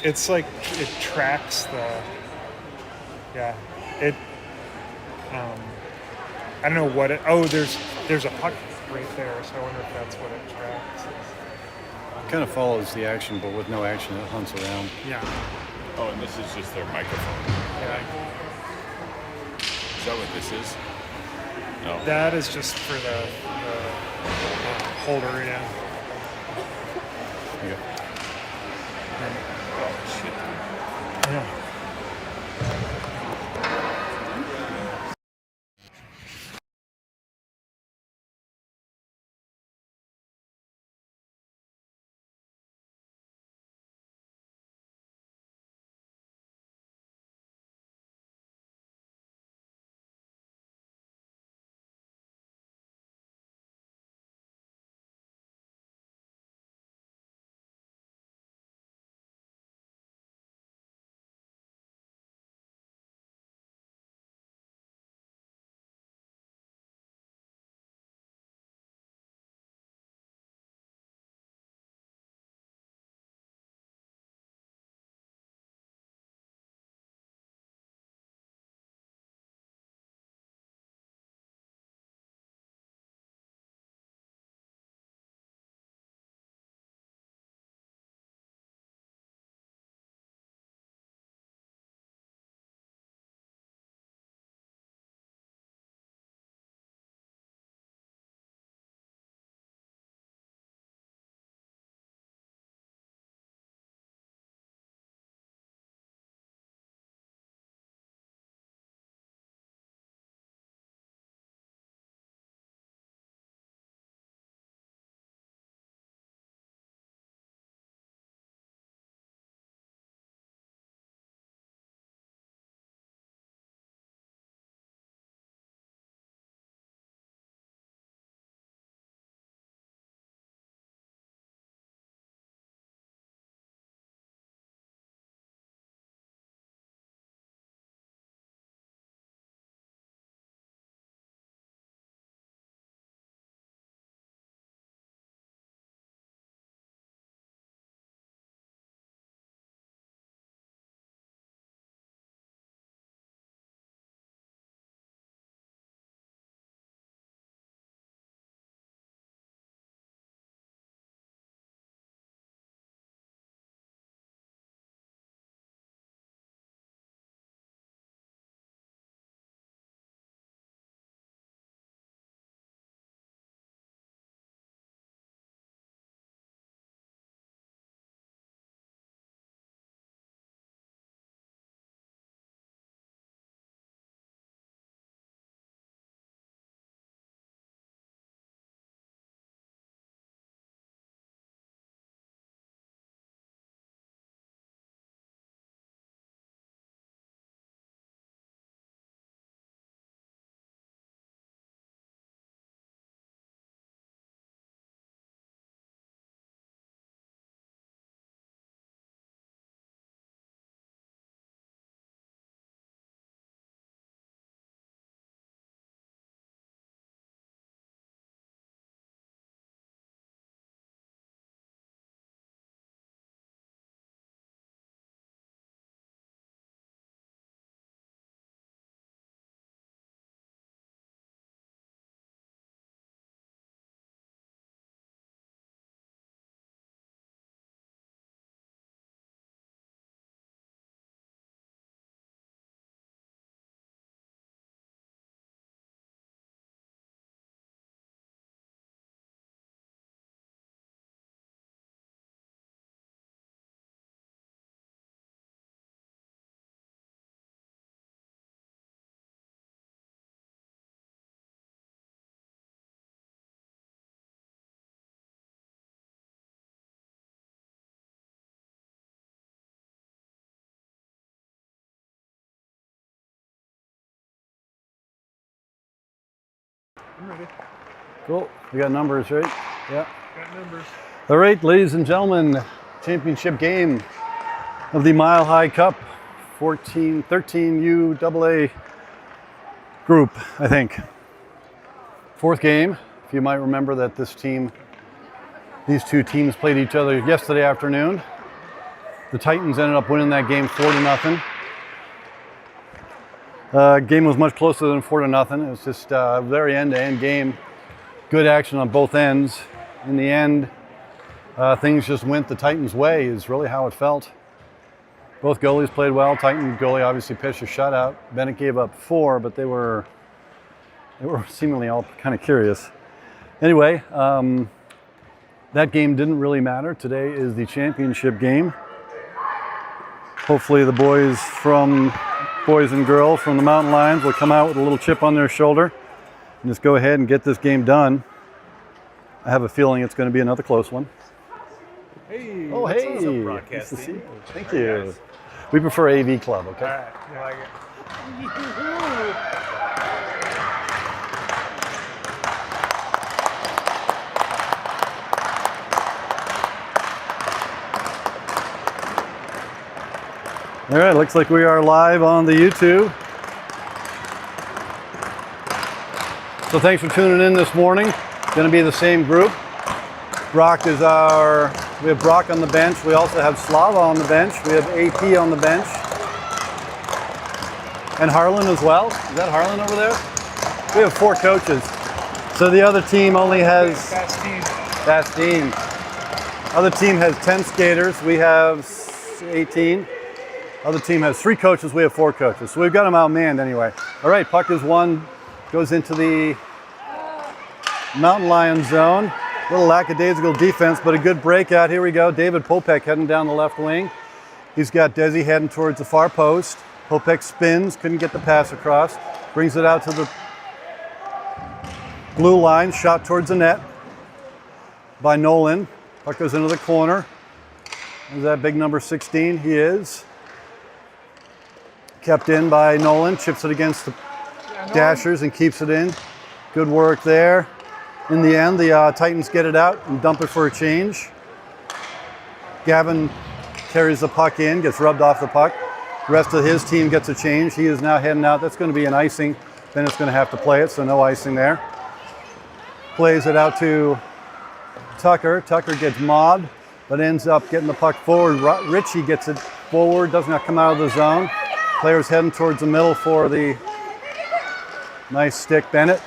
It's like it tracks the. Yeah, it. I don't know what it. Oh, there's a puck right there, so I wonder if that's what it tracks. It kind of follows the action, but with no action, it hunts around. Yeah. Oh, and this is just their microphone. Yeah. Is that what this is? No. That is just for the holder, yeah. There you go. Oh, shit. Yeah. I'm ready. Cool. We got numbers, right? Yeah. Got numbers. All right, ladies and gentlemen, championship game of the Mile High Cup, 13 UAA group, I think. Fourth game. If you might remember that these two teams played each other yesterday afternoon. The Titans ended up winning that game 4-0. Game was much closer than 4-0. It was just a very end-to-end game. Good action on both ends. In the end, things just went the Titans' way is really how it felt. Both goalies played well. Titan goalie obviously pitched a shutout. Bennett gave up 4, but they were seemingly all kind of curious. Anyway, that game didn't really matter. Today is the championship game. Hopefully the boys and girls from the Mountain Lions will come out with a little chip on their shoulder and just go ahead and get this game done. I have a feeling it's going to be another close one. Hey. Oh, what's hey. up, Nice to see broadcasting? you. Thank you. We prefer AV Club, okay? All right. You like it? All right, looks like we are live on the YouTube. So thanks for tuning in this morning. It's going to be the same group. We have Brock on the bench. We also have Slava on the bench. We have AP on the bench. And Harlan as well. Is that Harlan over there? We have 4 coaches. So the other team only has... Bastine. Other team has 10 skaters. We have 18. Other team has 3 coaches. We have 4 coaches. So we've got them outmanned anyway. All right, puck is won. Goes into the Mountain Lion zone. A little lackadaisical defense, but a good breakout. Here we go. David Popek heading down the left wing. He's got Desi heading towards the far post. Popek spins, couldn't get the pass across. Brings it out to the blue line, shot towards the net by Nolan. Puck goes into the corner. Is that big number 16? He is. Kept in by Nolan, chips it against the Dashers and keeps it in. Good work there. In the end, the Titans get it out and dump it for a change. Gavin carries the puck in, gets rubbed off the puck. The rest of his team gets a change. He is now heading out. That's going to be an icing. Then it's going to have to play it, so no icing there. Plays it out to Tucker. Tucker gets mobbed, but ends up getting the puck forward. Richie gets it forward, does not come out of the zone. Players heading towards the middle for the nice stick, Bennett.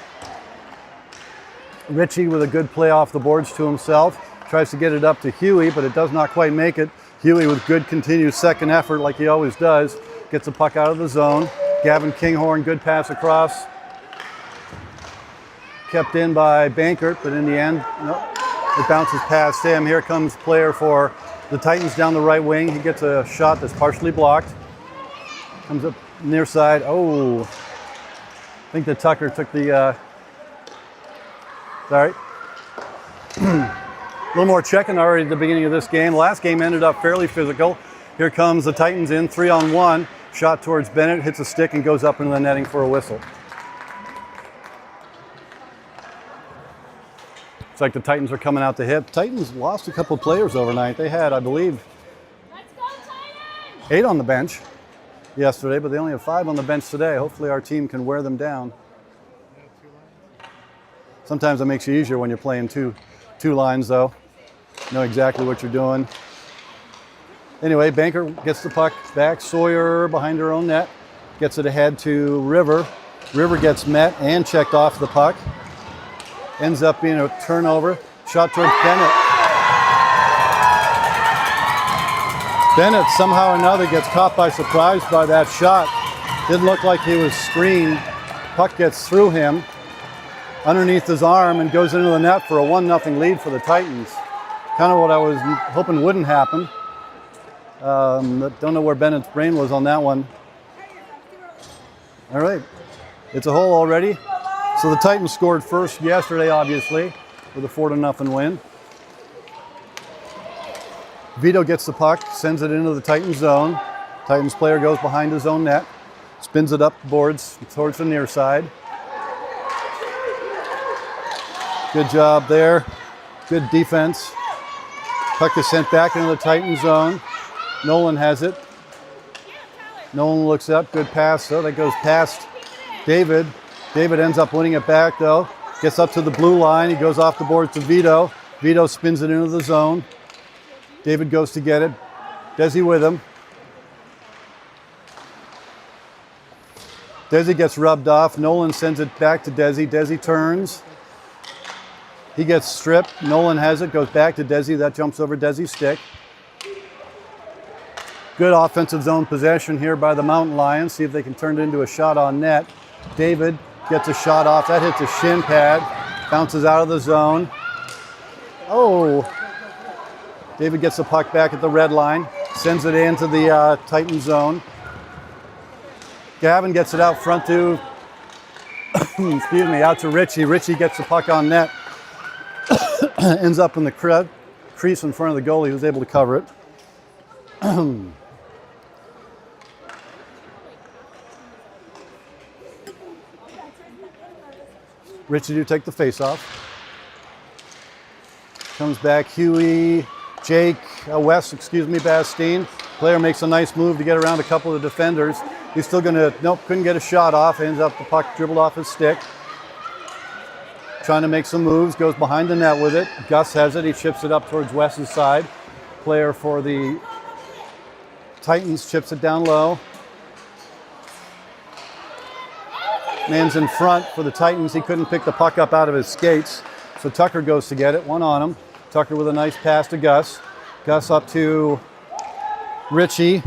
Richie with a good play off the boards to himself. Tries to get it up to Huey, but it does not quite make it. Huey with good continued second effort like he always does. Gets the puck out of the zone. Gavin Kinghorn, good pass across. Kept in by Bankert, but in the end, no, it bounces past him. Here comes player for the Titans down the right wing. He gets a shot that's partially blocked. Comes up near side. Oh, I think that Tucker took the, sorry. A little more checking already at the beginning of this game. The last game ended up fairly physical. Here comes the Titans in 3-on-1. Shot towards Bennett, hits a stick and goes up into the netting for a whistle. It's like the Titans are coming out to hit. Titans lost a couple of players overnight. They had, I believe, 8 on the bench yesterday, but they only have 5 on the bench today. Hopefully our team can wear them down. Sometimes it makes it easier when you're playing two lines, though. Know exactly what you're doing. Anyway, Banker gets the puck back. Sawyer behind her own net. Gets it ahead to River. River gets met and checked off the puck. Ends up being a turnover. Shot towards Bennett. Bennett somehow or another gets caught by surprise by that shot. Didn't look like he was screened. Puck gets through him, underneath his arm, and goes into the net for a 1-0 lead for the Titans. Kind of what I was hoping wouldn't happen. Don't know where Bennett's brain was on that one. All right, it's a hole already. So the Titans scored first yesterday, obviously, with a 4-0 win. Vito gets the puck, sends it into the Titans zone. Titans player goes behind his own net, spins it up the boards towards the near side. Good job there. Good defense. Puck is sent back into the Titan zone. Nolan has it. Nolan looks up. Good pass. So that goes past David. David ends up winning it back, though. Gets up to the blue line. He goes off the boards to Vito. Vito spins it into the zone. David goes to get it. Desi with him. Desi gets rubbed off. Nolan sends it back to Desi. Desi turns. He gets stripped. Nolan has it, goes back to Desi. That jumps over Desi's stick. Good offensive zone possession here by the Mountain Lions. See if they can turn it into a shot on net. David gets a shot off. That hits a shin pad. Bounces out of the zone. Oh. David gets the puck back at the red line. Sends it into the Titan zone. Gavin gets it out front to, excuse me, out to Richie. Richie gets the puck on net. Ends up in the crease in front of the goalie, who was able to cover it. Richie to take the face-off. Comes back Huey, Jake, Wes, Bastine. Player makes a nice move to get around a couple of defenders. He's still gonna, nope, couldn't get a shot off. Ends up the puck dribbled off his stick. Trying to make some moves, goes behind the net with it. Gus has it, he chips it up towards Wes's side. Player for the Titans chips it down low. Man's in front for the Titans. He couldn't pick the puck up out of his skates. So Tucker goes to get it, one on him. Tucker with a nice pass to Gus. Gus up to Huey.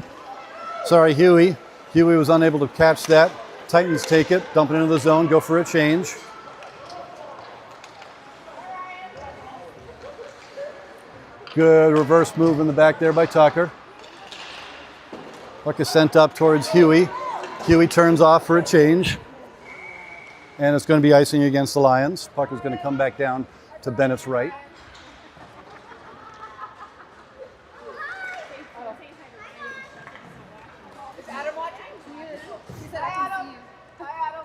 Huey was unable to catch that. Titans take it, dump it into the zone, go for a change. Good reverse move in the back there by Tucker. Puck is sent up towards Huey. Huey turns off for a change. And it's going to be icing against the Lions. Puck is going to come back down to Bennett's right. Is Adam watching? He said I can see you. Hi, Adam.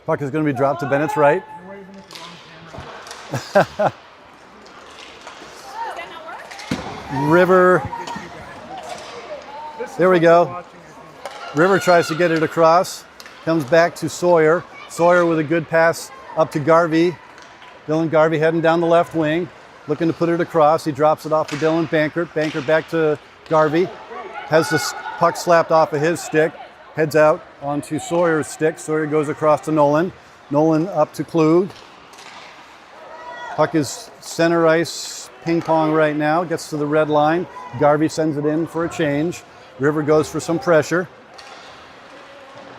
Puck is going to be dropped to Bennett's right. River. There we go. River tries to get it across. Comes back to Sawyer. Sawyer with a good pass up to Garvey. Dylan Garvey heading down the left wing. Looking to put it across. He drops it off to Dylan Bankert. Bankert back to Garvey. Has the puck slapped off of his stick. Heads out onto Sawyer's stick. Sawyer goes across to Nolan. Nolan up to Klug. Puck is center ice ping pong right now. Gets to the red line. Garvey sends it in for a change. River goes for some pressure.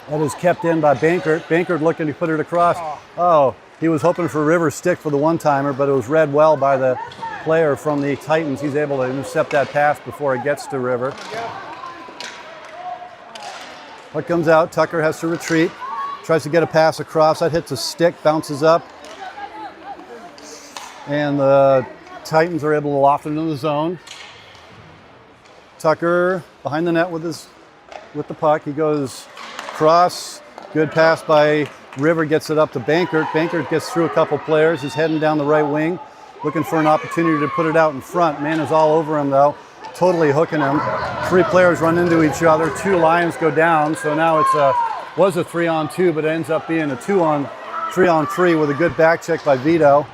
That is kept in by Bankert. Bankert looking to put it across. Oh, he was hoping for River's stick for the one-timer, but it was read well by the player from the Titans. He's able to intercept that pass before it gets to River. Puck comes out. Tucker has to retreat. Tries to get a pass across. That hits a stick, bounces up. And the Titans are able to loft it into the zone. Tucker behind the net with the puck. He goes cross. Good pass by River, gets it up to Bankert. Bankert gets through a couple players. He's heading down the right wing, looking for an opportunity to put it out in front. Man is all over him though, totally hooking him. Three players run into each other. Two Lions go down. So now was a 3-on-2, but it ends up being a 3-on-3 with a good back check by Vito.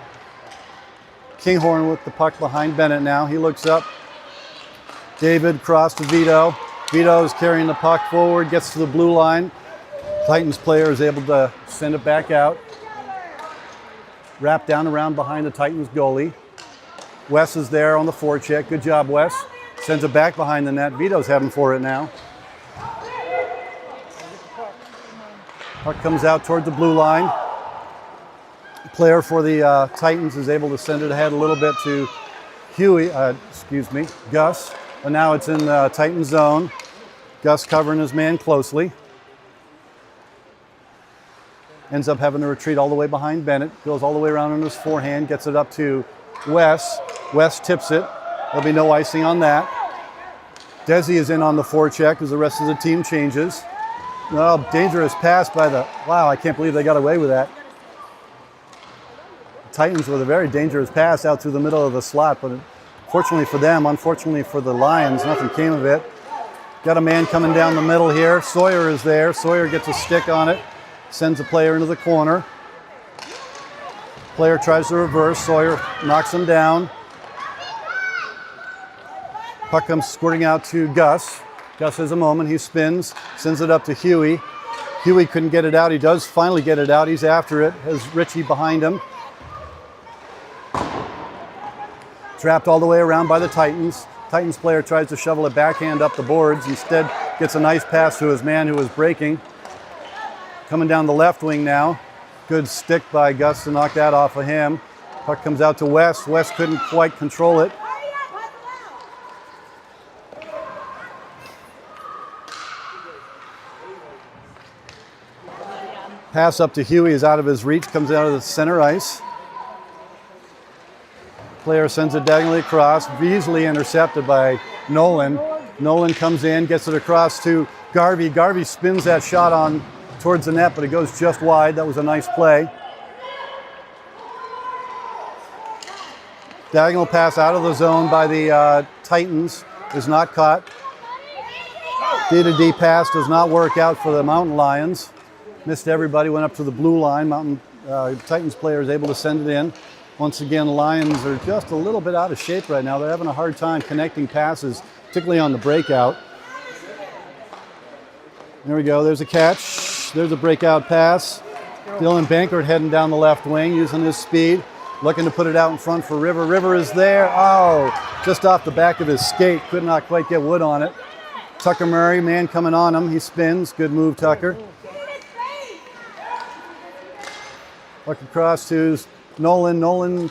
Kinghorn with the puck behind Bennett now. He looks up. David cross to Vito. Vito is carrying the puck forward, gets to the blue line. Titans player is able to send it back out. Wrap down around behind the Titans goalie. Wes is there on the forecheck. Good job, Wes. Sends it back behind the net. Vito's heading for it now. Puck comes out toward the blue line. Player for the Titans is able to send it ahead a little bit to Gus. And now it's in the Titan zone. Gus covering his man closely. Ends up having to retreat all the way behind Bennett. Goes all the way around on his forehand. Gets it up to Wes. Wes tips it. There'll be no icing on that. Desi is in on the forecheck as the rest of the team changes. Well, dangerous pass by the... Wow, I can't believe they got away with that. Titans with a very dangerous pass out through the middle of the slot, but fortunately for them, unfortunately for the Lions, nothing came of it. Got a man coming down the middle here. Sawyer is there. Sawyer gets a stick on it, sends a player into the corner. Player tries to reverse. Sawyer knocks him down. Puck comes squirting out to Gus. Gus has a moment. He spins, sends it up to Huey. Huey couldn't get it out. He does finally get it out. He's after it. Has Richie behind him. Trapped all the way around by the Titans. Titans player tries to shovel it backhand up the boards. Instead, gets a nice pass to his man who was breaking. Coming down the left wing now. Good stick by Gus to knock that off of him. Puck comes out to West. West couldn't quite control it. Pass up to Huey is out of his reach, comes out of the center ice. Player sends it diagonally across, easily intercepted by Nolan. Nolan comes in, gets it across to Garvey. Garvey spins that shot on towards the net, but it goes just wide. That was a nice play. Diagonal pass out of the zone by the Titans is not caught. D-to-D pass does not work out for the Mountain Lions. Missed everybody, went up to the blue line. Mountain Titans player is able to send it in. Once again, Lions are just a little bit out of shape right now. They're having a hard time connecting passes, particularly on the breakout. There we go, there's a catch. There's a breakout pass. Dylan Bankert heading down the left wing, using his speed, looking to put it out in front for River. River is there. Oh, just off the back of his skate. Could not quite get wood on it. Tucker Murray, man coming on him. He spins. Good move, Tucker. Look across to Nolan. Nolan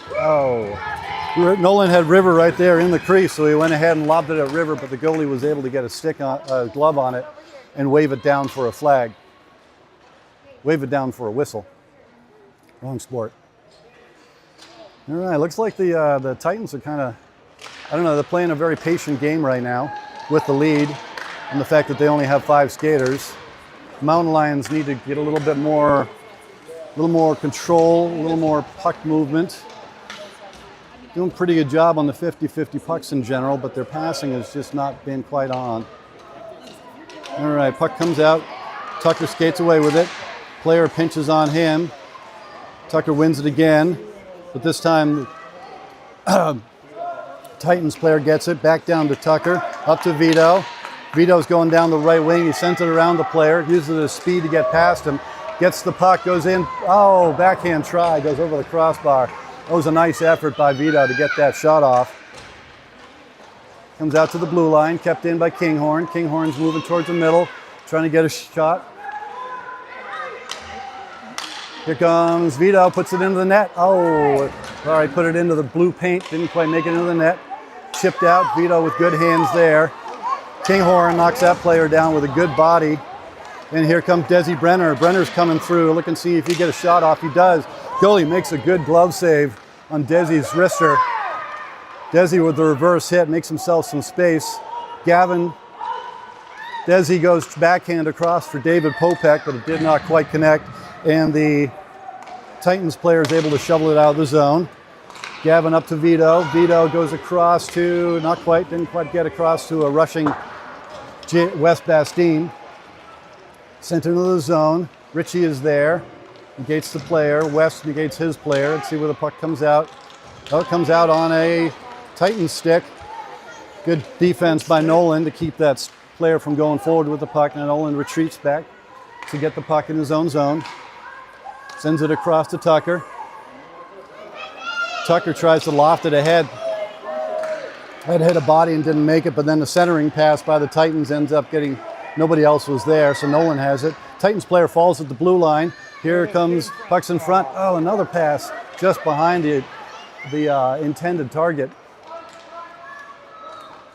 had River right there in the crease, so he went ahead and lobbed it at River, but the goalie was able to get a glove on it and wave it down for a flag. Wave it down for a whistle. Wrong sport. All right, looks like the Titans are kind of, I don't know, they're playing a very patient game right now with the lead and the fact that they only have 5 skaters. Mountain Lions need to get a little bit more control, a little more puck movement. Doing a pretty good job on the 50-50 pucks in general, but their passing has just not been quite on. All right, puck comes out. Tucker skates away with it. Player pinches on him. Tucker wins it again, but this time Titans player gets it back down to Tucker, up to Vito. Vito's going down the right wing. He sends it around the player, uses his speed to get past him. Gets the puck, goes in. Oh, backhand try, goes over the crossbar. That was a nice effort by Vito to get that shot off. Comes out to the blue line, kept in by Kinghorn. Kinghorn's moving towards the middle, trying to get a shot. Here comes Vito, puts it into the net. Oh, all right, put it into the blue paint, didn't quite make it into the net. Chipped out, Vito with good hands there. Kinghorn knocks that player down with a good body. And here comes Desi Brenner. Brenner's coming through. Look and see if he get a shot off. He does. Goalie makes a good glove save on Desi's wrister. Desi with the reverse hit makes himself some space. Gavin. Desi goes backhand across for David Popek, but it did not quite connect. And the Titans player is able to shovel it out of the zone. Gavin up to Vito. Vito goes across to, not quite, didn't quite get across to a rushing West Bastine. Sent into the zone. Richie is there. Negates the player. West negates his player. Let's see where the puck comes out. Oh, it comes out on a Titan stick. Good defense by Nolan to keep that player from going forward with the puck. And Nolan retreats back to get the puck in his own zone. Sends it across to Tucker. Tucker tries to loft it ahead. Had hit a body and didn't make it, but then the centering pass by the Titans ends up getting, nobody else was there, so Nolan has it. Titans player falls at the blue line. Here comes, puck's in front. Oh, another pass just behind the intended target.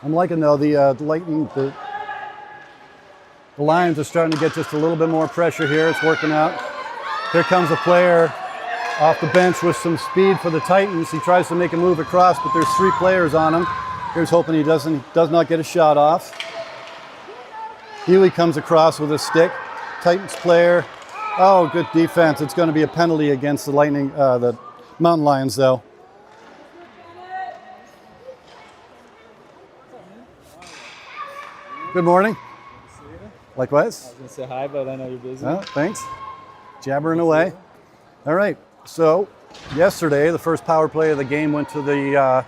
I'm liking though, the Lions are starting to get just a little bit more pressure here. It's working out. Here comes a player off the bench with some speed for the Titans. He tries to make a move across, but there's 3 players on him. Here's hoping he does not get a shot off. Huey comes across with a stick. Titans player. Oh, good defense. It's going to be a penalty against the the Mountain Lions, though. Good morning. Likewise. I was going to say hi, but I know you're busy. Oh, thanks. Jabbering away. All right. So yesterday, the first power play of the game went to the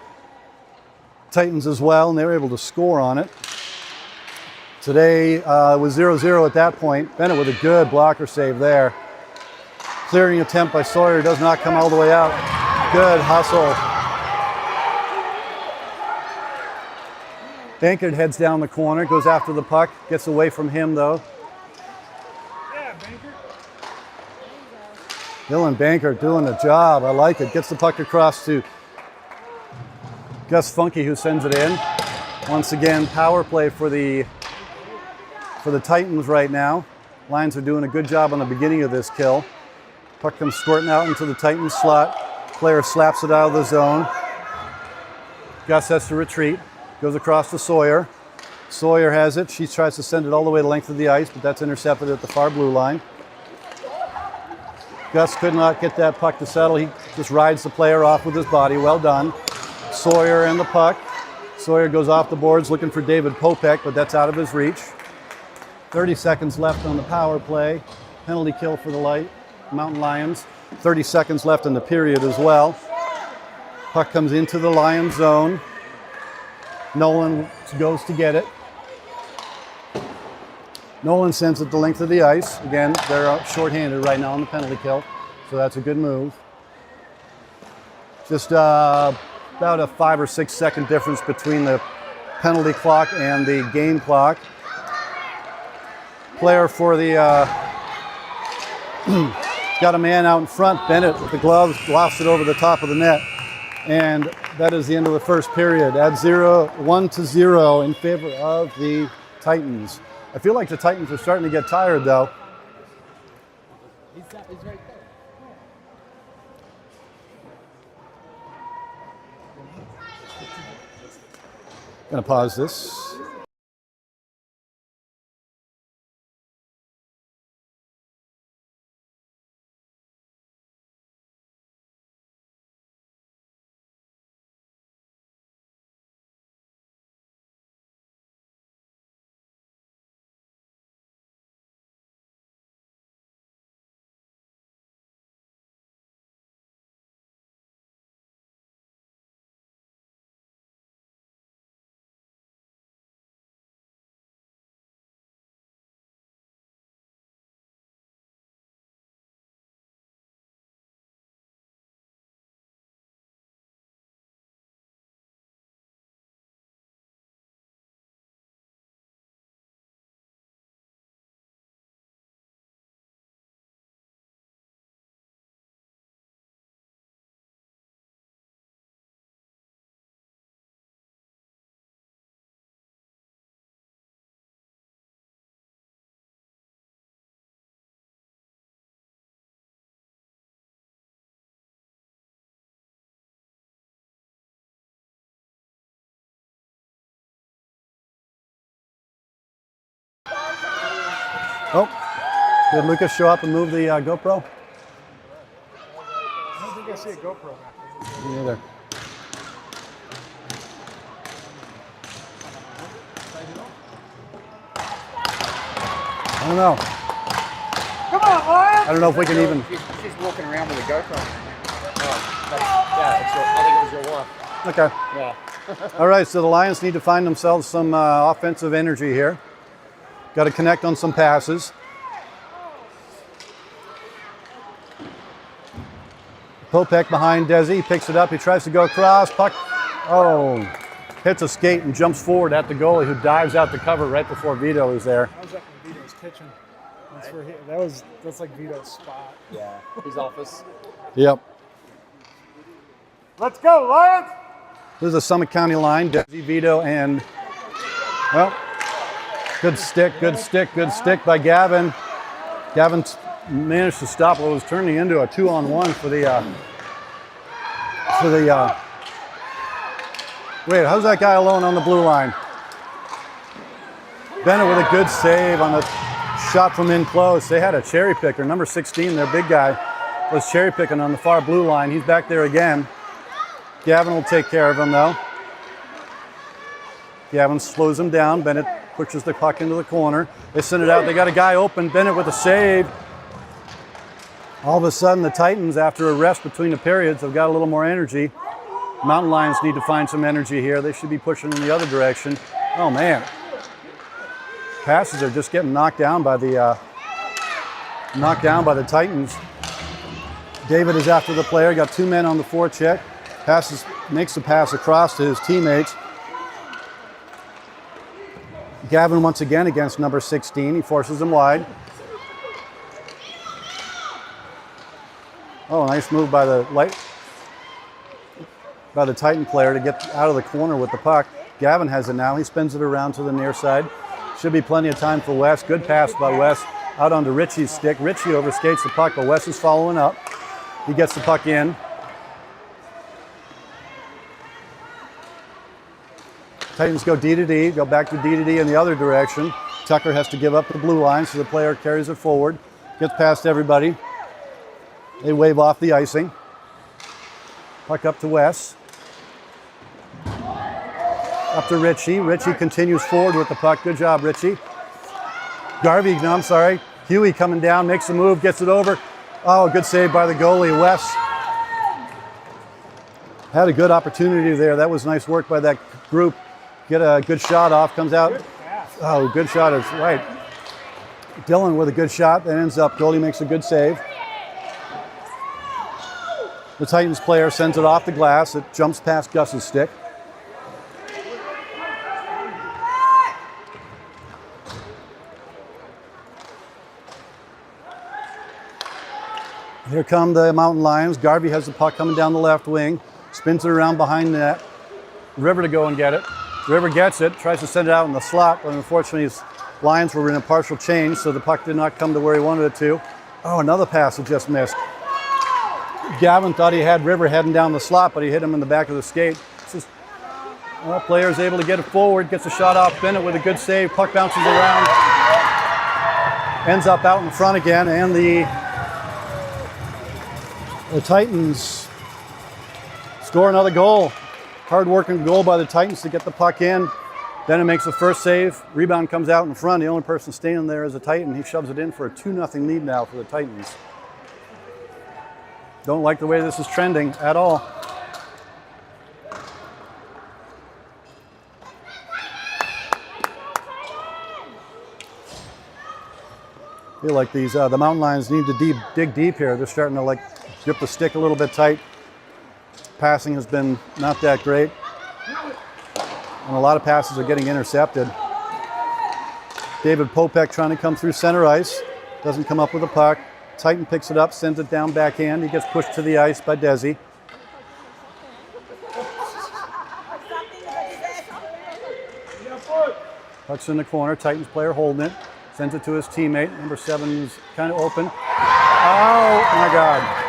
Titans as well, and they were able to score on it. Today it was 0-0 at that point. Bennett with a good blocker save there. Clearing attempt by Sawyer does not come all the way out. Good hustle. Bankert heads down the corner, goes after the puck, gets away from him though. Yeah, Banker. Dylan Bankert doing the job. I like it. Gets the puck across to Gus Funky, who sends it in. Once again, power play for the Titans right now. Lions are doing a good job on the beginning of this kill. Puck comes squirting out into the Titans slot. Player slaps it out of the zone. Gus has to retreat. Goes across to Sawyer. Sawyer has it. She tries to send it all the way the length of the ice, but that's intercepted at the far blue line. Gus could not get that puck to settle. He just rides the player off with his body. Well done. Sawyer and the puck. Sawyer goes off the boards looking for David Popek, but that's out of his reach. 30 seconds left on the power play. Penalty kill for the Mountain Lions. 30 seconds left in the period as well. Puck comes into the Lions zone. Nolan goes to get it. Nolan sends it the length of the ice. Again, they're shorthanded right now on the penalty kill, so that's a good move. Just about a 5 or 6 second difference between the penalty clock and the game clock. Player for the got a man out in front. Bennett with the gloves lost it over the top of the net, and that is the end of the first period. At 1-0 in favor of the Titans. I feel like the Titans are starting to get tired though. He's right there. Gonna pause this. Oh, did Lucas show up and move the GoPro? I don't think I see a GoPro back Me neither. I don't know. Come on, Lions! I don't know if we can even. She's walking around with a GoPro. I think it was your wife. Okay. Yeah. All right, so the Lions need to find themselves some offensive energy here. Got to connect on some passes. Popek behind Desi, picks it up, he tries to go across, puck, hits a skate and jumps forward at the goalie who dives out to cover right before Vito is there. I was up in Vito's kitchen. That's where that's like Vito's spot. Yeah. His office. Yep. Let's go, Lions! This is a Summit County line, Desi, Vito, and, well, good stick by Gavin. Gavin managed to stop what was turning into a 2-on-1 for the wait, how's that guy alone on the blue line? Bennett with a good save on the shot from in close. They had a cherry picker, number 16, their big guy, was cherry picking on the far blue line. He's back there again. Gavin will take care of him though. Gavin slows him down. Bennett pushes the puck into the corner. They send it out. They got a guy open. Bennett with a save. All of a sudden, the Titans, after a rest between the periods, have got a little more energy. Mountain Lions need to find some energy here. They should be pushing in the other direction. Oh, man. Passes are just getting knocked down by the Titans. David is after the player, got 2 men on the forecheck. Makes the pass across to his teammates. Gavin once again against number 16. He forces him wide. Oh, nice move by the Titan player to get out of the corner with the puck. Gavin has it now. He spins it around to the near side. Should be plenty of time for Wes. Good pass by Wes out onto Richie's stick. Richie overskates the puck, but Wes is following up. He gets the puck in. Titans go D to D, go back to D to D in the other direction. Tucker has to give up the blue line, so the player carries it forward. Gets past everybody. They wave off the icing. Puck up to Wes. Up to Richie. Richie continues forward with the puck. Good job, Richie. Huey coming down, makes a move, gets it over. Oh, good save by the goalie. Wes had a good opportunity there. That was nice work by that group. Get a good shot off, comes out. Oh, good shot is right. Dylan with a good shot, that ends up, goalie makes a good save. The Titans player sends it off the glass. It jumps past Gus's stick. Here come the Mountain Lions. Garvey has the puck coming down the left wing. Spins it around behind the net. River to go and get it. River gets it, tries to send it out in the slot, but unfortunately his Lions were in a partial change, so the puck did not come to where he wanted it to. Oh, another pass that just missed. Gavin thought he had River heading down the slot, but he hit him in the back of the skate. Player's able to get it forward, gets a shot off Bennett with a good save. Puck bounces around, ends up out in front again, and the Titans score another goal. Hard-working goal by the Titans to get the puck in. Bennett makes the first save. Rebound comes out in front. The only person standing there is a Titan. He shoves it in for a 2-0 lead now for the Titans. Don't like the way this is trending at all. I feel like the Mountain Lions need to dig deep here. They're starting to grip the stick a little bit tight. Passing has been not that great. And a lot of passes are getting intercepted. David Popek trying to come through center ice. Doesn't come up with a puck. Titan picks it up, sends it down backhand. He gets pushed to the ice by Desi. Puck's in the corner. Titans player holding it. Sends it to his teammate. Number 7's kind of open. Oh my God.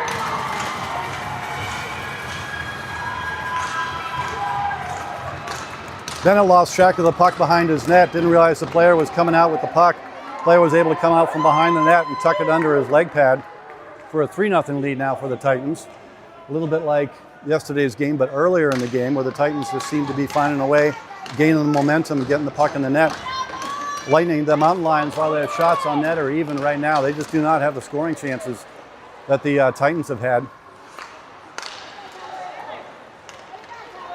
Bennett lost track of the puck behind his net. Didn't realize the player was coming out with the puck. Player was able to come out from behind the net and tuck it under his leg pad for a 3-0 lead now for the Titans. A little bit like yesterday's game, but earlier in the game where the Titans just seemed to be finding a way, gaining the momentum, getting the puck in the net. Lightning, the Mountain Lions, while their shots on net are even right now, they just do not have the scoring chances that the Titans have had.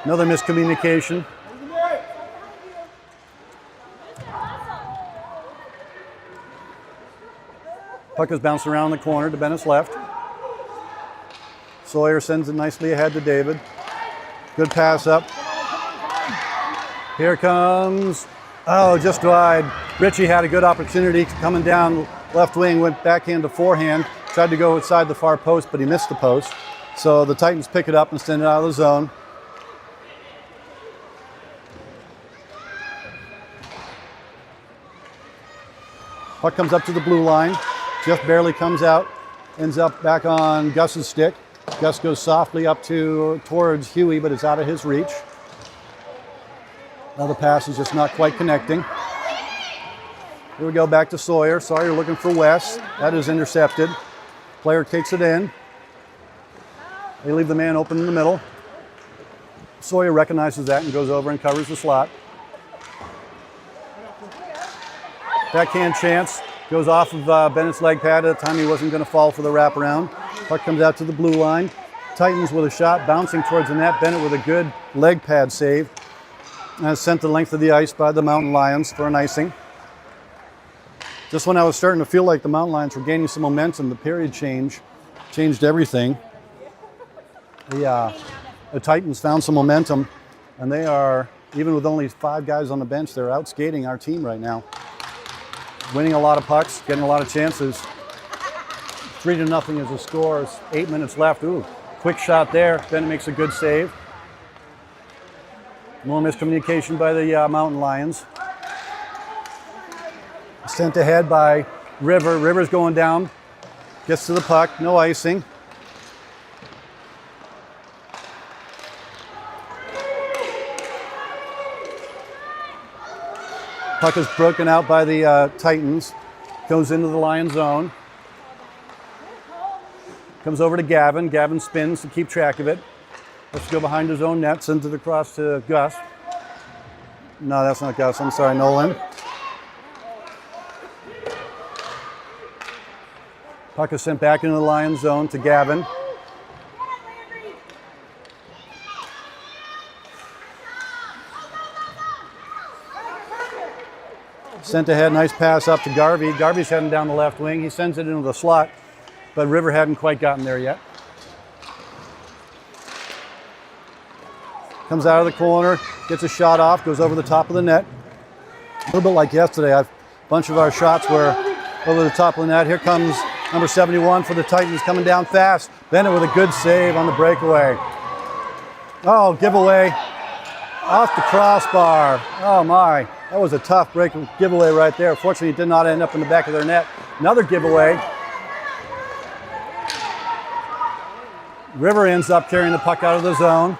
Another miscommunication. Puck is bounced around the corner to Bennett's left. Sawyer sends it nicely ahead to David. Good pass up. Here comes, just wide. Richie had a good opportunity coming down left wing, went backhand to forehand, tried to go inside the far post, but he missed the post. So the Titans pick it up and send it out of the zone. Puck comes up to the blue line. Just barely comes out, ends up back on Gus's stick. Gus goes softly up towards Huey, but it's out of his reach. Now the pass is just not quite connecting. Here we go back to Sawyer. Sawyer looking for Wes. That is intercepted. Player kicks it in. They leave the man open in the middle. Sawyer recognizes that and goes over and covers the slot. Backhand chance. Goes off of Bennett's leg pad at the time he wasn't going to fall for the wraparound. Puck comes out to the blue line. Titans with a shot bouncing towards the net. Bennett with a good leg pad save. And it's sent the length of the ice by the Mountain Lions for an icing. Just when I was starting to feel like the Mountain Lions were gaining some momentum, the period changed everything. The Titans found some momentum, and they are, even with only 5 guys on the bench, they're outskating our team right now. Winning a lot of pucks, getting a lot of chances. 3-0 is the score. There's 8 minutes left. Ooh, quick shot there. Bennett makes a good save. No miscommunication by the Mountain Lions. Sent ahead by River. River's going down. Gets to the puck. No icing. Puck is broken out by the Titans. Goes into the Lion zone. Comes over to Gavin. Gavin spins to keep track of it. Let's go behind his own net. Sends it across to Gus. No, that's not Gus. I'm sorry, Nolan. Puck is sent back into the Lion zone to Gavin. Sent ahead, nice pass up to Garvey. Garvey's heading down the left wing. He sends it into the slot, but River hadn't quite gotten there yet. Comes out of the corner, gets a shot off, goes over the top of the net. A little bit like yesterday, a bunch of our shots were over the top of the net. Here comes number 71 for the Titans, coming down fast. Bennett with a good save on the breakaway. Oh, giveaway off the crossbar. Oh my. That was a tough giveaway right there. Fortunately, it did not end up in the back of their net. Another giveaway. River ends up carrying the puck out of the zone.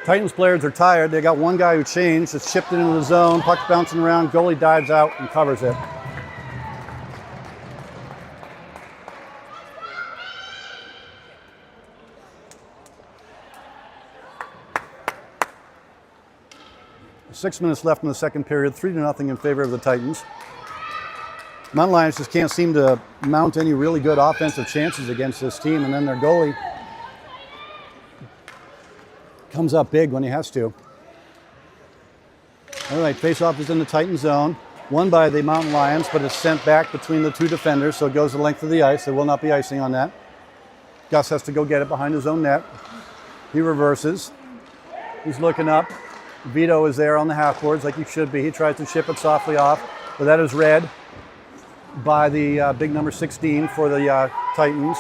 Titans players are tired. They got one guy who changed. It's shipped into the zone. Puck's bouncing around. Goalie dives out and covers it. Six minutes left in the second period, 3-0 in favor of the Titans. Mountain Lions just can't seem to mount any really good offensive chances against this team, and then their goalie comes up big when he has to. All right, face-off is in the Titan zone, won by the Mountain Lions, but it's sent back between the two defenders, so it goes the length of the ice. There will not be icing on that. Gus has to go get it behind his own net. He reverses. He's looking up. Vito is there on the half boards like he should be. He tries to ship it softly off, but that is read by the big number 16 for the Titans.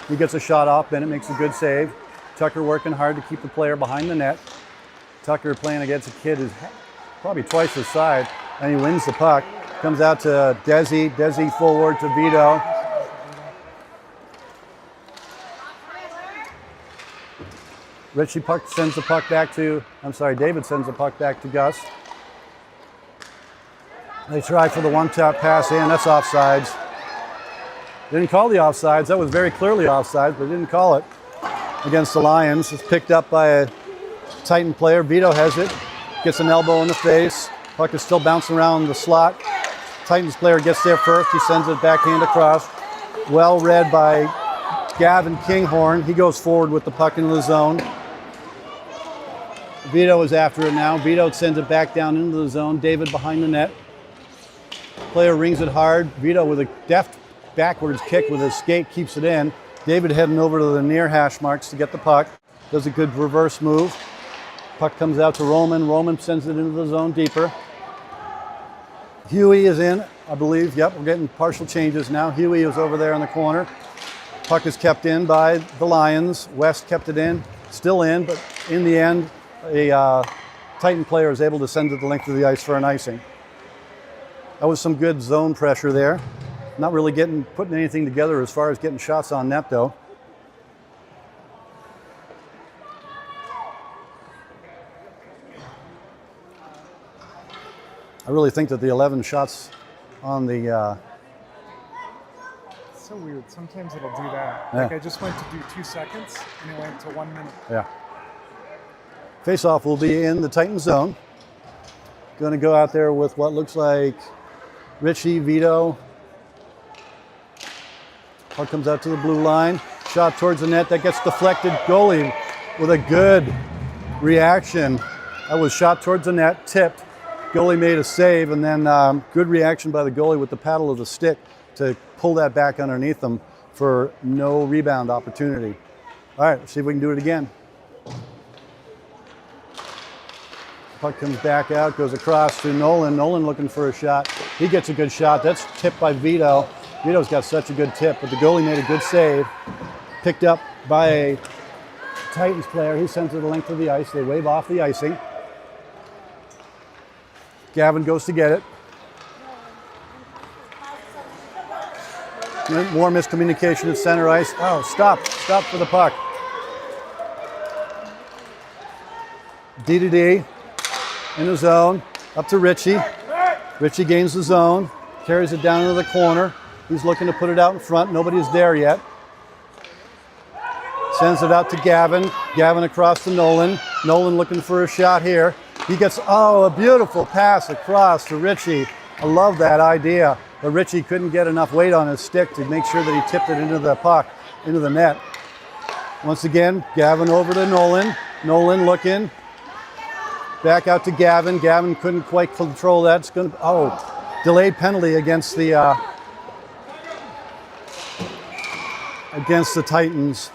He gets a shot off. Bennett makes a good save. Tucker working hard to keep the player behind the net. Tucker playing against a kid who's probably twice his size, and he wins the puck. Comes out to Desi. Desi forward to Vito. Richie puck sends the puck back to, David sends the puck back to Gus. They try for the one-tap pass in, that's offsides. Didn't call the offsides, that was very clearly offsides, but didn't call it against the Lions. It's picked up by a Titan player. Vito has it, gets an elbow in the face. Puck is still bouncing around the slot. Titans player gets there first, he sends it backhand across. Well read by Gavin Kinghorn. He goes forward with the puck into the zone. Vito is after it now. Vito sends it back down into the zone. David behind the net. Player rings it hard. Vito with a deft backwards kick with his skate keeps it in. David heading over to the near hash marks to get the puck. Does a good reverse move. Puck comes out to Roman. Roman sends it into the zone deeper. Huey is in, I believe. Yep, we're getting partial changes now. Huey is over there in the corner. Puck is kept in by the Lions. West kept it in, still in, but in the end, a Titan player is able to send it the length of the ice for an icing. That was some good zone pressure there. Not really putting anything together as far as getting shots on net though. I really think that the 11 shots on the It's so weird. Sometimes it'll do that. Yeah. Like I just went to do 2 seconds and it went to 1 minute. Yeah. Face-off will be in the Titan zone. Going to go out there with what looks like Richie, Vito, Puck comes out to the blue line. Shot towards the net. That gets deflected. Goalie with a good reaction. That was shot towards the net, tipped. Goalie made a save, and then good reaction by the goalie with the paddle of the stick to pull that back underneath them for no rebound opportunity. All right, let's see if we can do it again. Puck comes back out, goes across to Nolan. Nolan looking for a shot. He gets a good shot. That's tipped by Vito. Vito's got such a good tip, but the goalie made a good save. Picked up by a Titans player. He sends it the length of the ice. They wave off the icing. Gavin goes to get it. More miscommunication at center ice. Oh, stop for the puck. D in the zone, up to Richie. Richie gains the zone, carries it down into the corner. He's looking to put it out in front. Nobody's there yet. Sends it out to Gavin. Gavin across to Nolan. Nolan looking for a shot here. He gets, a beautiful pass across to Richie. I love that idea. But Richie couldn't get enough weight on his stick to make sure that he tipped it into the puck, into the net. Once again, Gavin over to Nolan. Nolan looking. Back out to Gavin. Gavin couldn't quite control that. It's going to, delayed penalty against the Titans.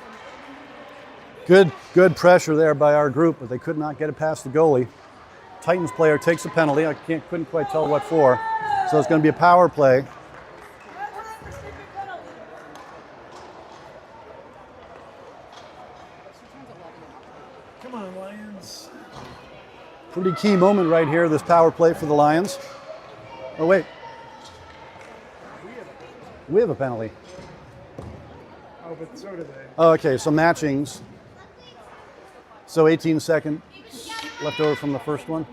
Good pressure there by our group, but they could not get it past the goalie. Titans player takes a penalty. I couldn't quite tell what for. So it's going to be a power play. Come on, Lions. Pretty key moment right here, this power play for the Lions. Oh, wait. We have a penalty. Oh, but so do they. Oh, okay, so matchings. So 18 seconds left over from the first one.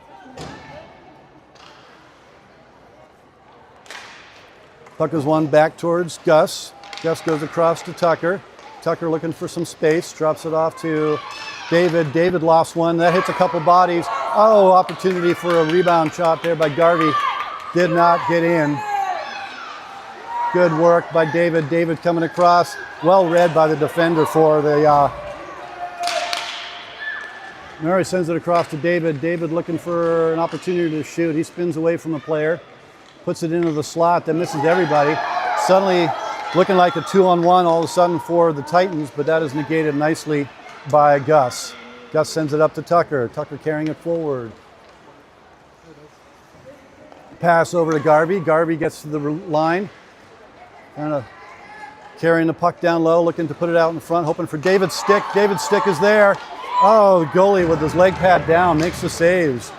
Puck is won back towards Gus. Gus goes across to Tucker. Tucker looking for some space, drops it off to David. David lost one. That hits a couple bodies. Oh, opportunity for a rebound shot there by Garvey. Did not get in. Good work by David. David coming across. Well read by the defender for the... Murray sends it across to David. David looking for an opportunity to shoot. He spins away from the player. Puts it into the slot, that misses everybody. Suddenly looking like a 2-on-1 all of a sudden for the Titans, but that is negated nicely by Gus. Gus sends it up to Tucker. Tucker carrying it forward. Pass over to Garvey. Garvey gets to the line. Kind of carrying the puck down low, looking to put it out in front, hoping for David's stick. David's stick is there. Oh, the goalie with his leg pad down makes the saves.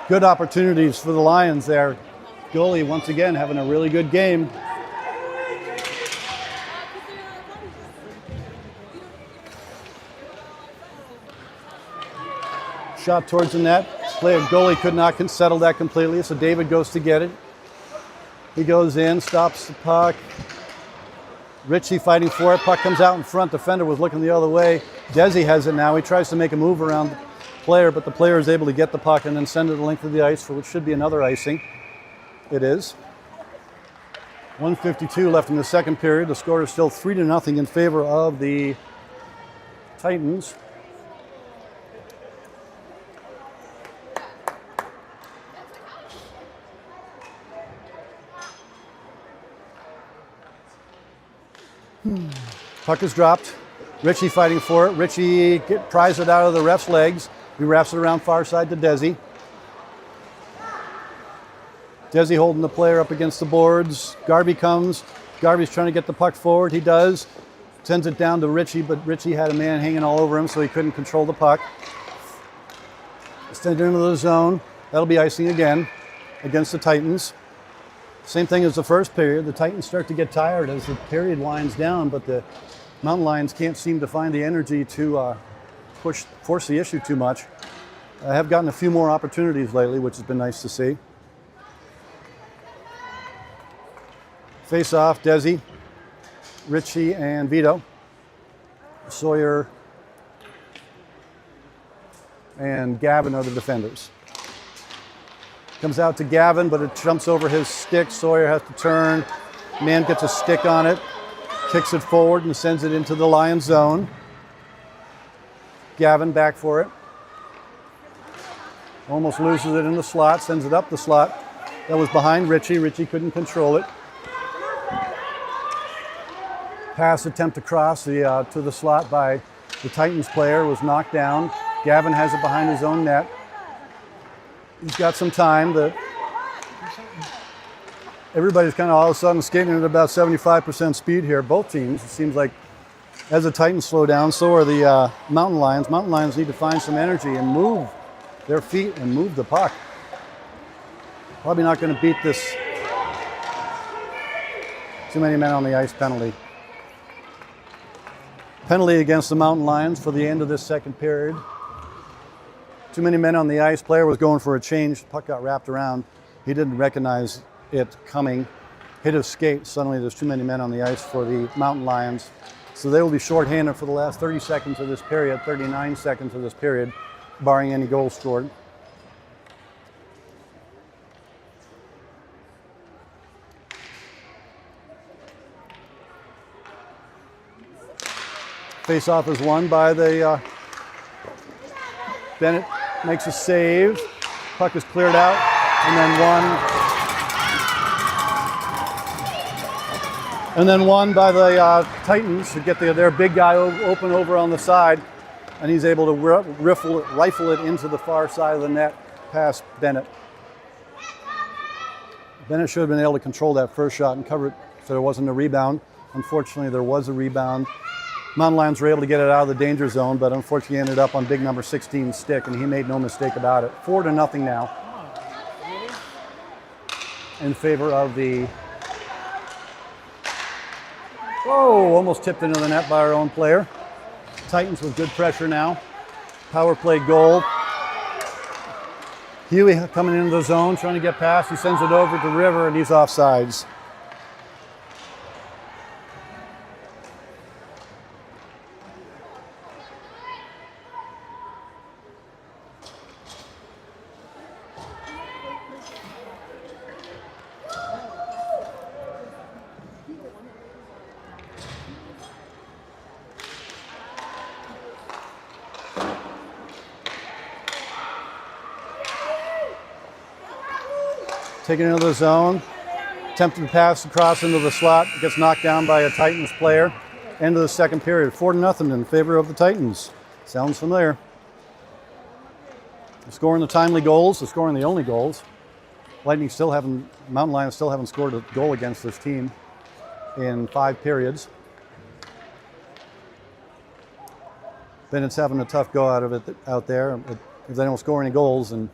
Good opportunities for the Lions there. Goalie once again having a really good game. Shot towards the net. Goalie could not settle that completely, so David goes to get it. He goes in, stops the puck. Richie fighting for it. Puck comes out in front. Defender was looking the other way. Desi has it now. He tries to make a move around the player, but the player is able to get the puck and then send it the length of the ice for what should be another icing. It is. 1:52 left in the second period. The score is still 3-0 in favor of the Titans. Puck is dropped. Richie fighting for it. Richie pries it out of the ref's legs. He wraps it around far side to Desi. Desi holding the player up against the boards. Garvey comes. Garvey's trying to get the puck forward. He does. Sends it down to Richie, but Richie had a man hanging all over him, so he couldn't control the puck. Send it into the zone. That'll be icing again against the Titans. Same thing as the first period. The Titans start to get tired as the period winds down, but the Mountain Lions can't seem to find the energy to force the issue too much. I have gotten a few more opportunities lately, which has been nice to see. Face off, Desi, Richie, and Vito. Sawyer and Gavin are the defenders. Comes out to Gavin, but it jumps over his stick. Sawyer has to turn. Man gets a stick on it. Kicks it forward and sends it into the Lions zone. Gavin back for it. Almost loses it in the slot, sends it up the slot. That was behind Richie. Richie couldn't control it. Pass attempt across to the slot by the Titans player was knocked down. Gavin has it behind his own net. He's got some time. Everybody's kind of all of a sudden skating at about 75% speed here. Both teams. It seems like as the Titans slow down, so are the Mountain Lions. Mountain Lions need to find some energy and move their feet and move the puck. Probably not going to beat this. Too many men on the ice penalty. Penalty against the Mountain Lions for the end of this second period. Too many men on the ice. Player was going for a change. Puck got wrapped around. He didn't recognize it coming. Hit his skate. Suddenly there's too many men on the ice for the Mountain Lions. So they will be shorthanded for the last 30 seconds of this period, 39 seconds of this period, barring any goals scored. Face-off is won by the Bennett makes a save. Puck is cleared out, and then won by the Titans to get their big guy open over on the side, and he's able to rifle it into the far side of the net past Bennett. Bennett should have been able to control that first shot and cover it so there wasn't a rebound. Unfortunately, there was a rebound. Mountain Lions were able to get it out of the danger zone, but unfortunately ended up on big number 16's stick, and he made no mistake about it. 4-0 now in favor of the... Whoa, almost tipped into the net by our own player. Titans with good pressure now. Power play goal. Huey coming into the zone, trying to get past. He sends it over to River, and he's offsides. Taken into the zone, attempted to pass across into the slot, gets knocked down by a Titans player. End of the second period, 4-0 in favor of the Titans. Sounds familiar. They're scoring the timely goals, they're scoring the only goals. Mountain Lions still haven't scored a goal against this team in 5 periods. Bennett's having a tough go out of it out there. If they don't score any goals, and